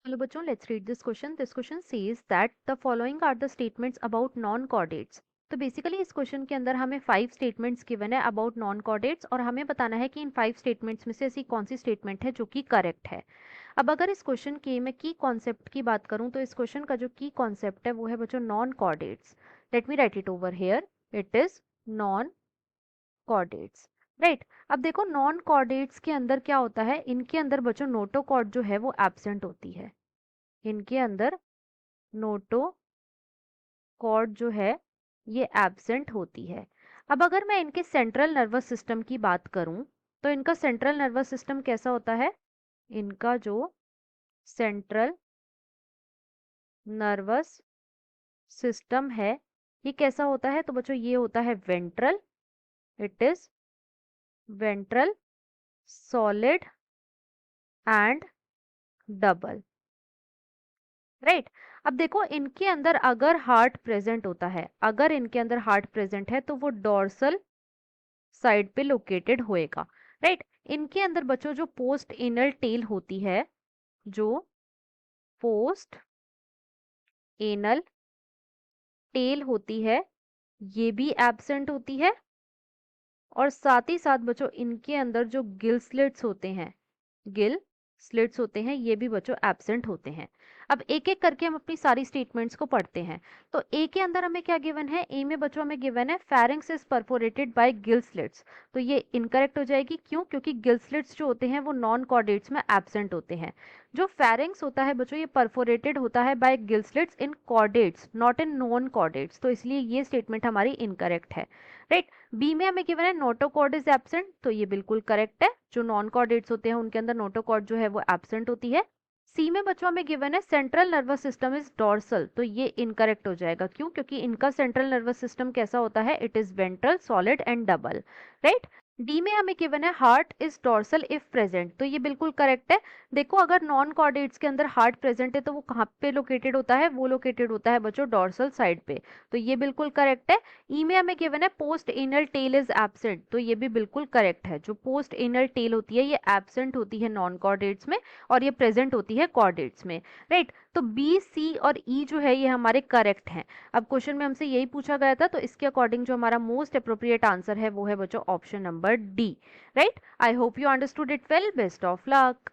Hello बच्चों, let's read this question. This question says that the following are the statements about non-chordates. तो basically इस question के अंदर हमें 5 स्टेटमेंट्स गिवन है अबाउट नॉन कॉर्डेट्स और हमें बताना है कि इन 5 स्टेटमेंट्स में से ऐसी कौन सी स्टेटमेंट है जो कि करेक्ट है। अब अगर इस क्वेश्चन के मैं की कॉन्सेप्ट की बात करूं तो इस क्वेश्चन का जो की कॉन्सेप्ट है वो है बच्चों non chordates. Let me right it over here, it is non chordates. Right, अब देखो नॉन कॉर्डेट्स के अंदर क्या होता है, इनके अंदर बच्चों नोटोकॉर्ड जो है वो एब्सेंट होती है। इनके अंदर नोटो कॉर्ड जो है ये एब्सेंट होती है। अब अगर मैं इनके सेंट्रल नर्वस सिस्टम की बात करूं तो इनका सेंट्रल नर्वस सिस्टम कैसा होता है, इनका जो सेंट्रल नर्वस सिस्टम है ये कैसा होता है, तो बच्चों ये होता है ventral, it is ventral solid and double. Right, अब देखो इनके अंदर अगर हार्ट प्रेजेंट होता है, अगर इनके अंदर हार्ट प्रेजेंट है तो वो डोर्सल साइड पे लोकेटेड होएगा। राइट, इनके अंदर बच्चों जो पोस्ट एनल टेल होती है, जो पोस्ट एनल टेल होती है ये भी एब्सेंट होती है। और साथ ही साथ बच्चों इनके अंदर जो गिल स्लिट्स होते हैं, गिल स्लिट्स होते हैं ये भी बच्चों एब्सेंट होते हैं। अब एक एक करके हम अपनी सारी स्टेटमेंट्स को पढ़ते हैं। तो ए के अंदर हमें क्या गिवन है, ए में बच्चों हमें गिवन है pharynx is perforated bye gill slits. तो ये इनकरेक्ट हो जाएगी, क्यों, क्योंकि गिल स्लिट्स जो होते हैं वो नॉन कॉर्डेट्स में एब्सेंट होते हैं। जो फेरिंक्स होता है बच्चों ये परफोरेटेड होता है bye gill slits in chordates not in non chordates, तो इसलिए ये स्टेटमेंट हमारी इनकरेक्ट है। राइट, बी में हमें गिवन है नोटोकॉर्ड इज एब्सेंट, तो ये बिल्कुल करेक्ट है, जो नॉन कॉर्डेट्स होते हैं उनके अंदर नोटोकॉर्ड जो है वो एब्सेंट होती है। सी में बच्चों में गिवन है central nervous system is dorsal, तो ये इनकरेक्ट हो जाएगा, क्यों, क्योंकि इनका सेंट्रल नर्वस सिस्टम कैसा होता है, it is ventral solid and double. Right, D में हमें गिवन है heart is dorsal if present, तो ये बिल्कुल करेक्ट है। देखो अगर नॉन कॉर्डेट्स के अंदर हार्ट प्रेजेंट है तो वो कहाँ पे लोकेटेड होता है, वो लोकेटेड होता है बच्चों डॉर्सल साइड पे, तो ये बिल्कुल करेक्ट है। ई में हमें गिवन है post anal tail is absent, तो ये भी बिल्कुल करेक्ट है, जो पोस्ट एनल टेल होती है ये एब्सेंट होती है नॉन कॉर्डेट्स में और ये प्रेजेंट होती है कॉर्डेट्स में। राइट, तो बी सी और ई जो है ये हमारे करेक्ट हैं। अब क्वेश्चन में हमसे यही पूछा गया था, तो इसके अकॉर्डिंग जो हमारा मोस्ट अप्रोप्रिएट आंसर है वो है बच्चों option number D. Right, I hope you understood it well, best of luck.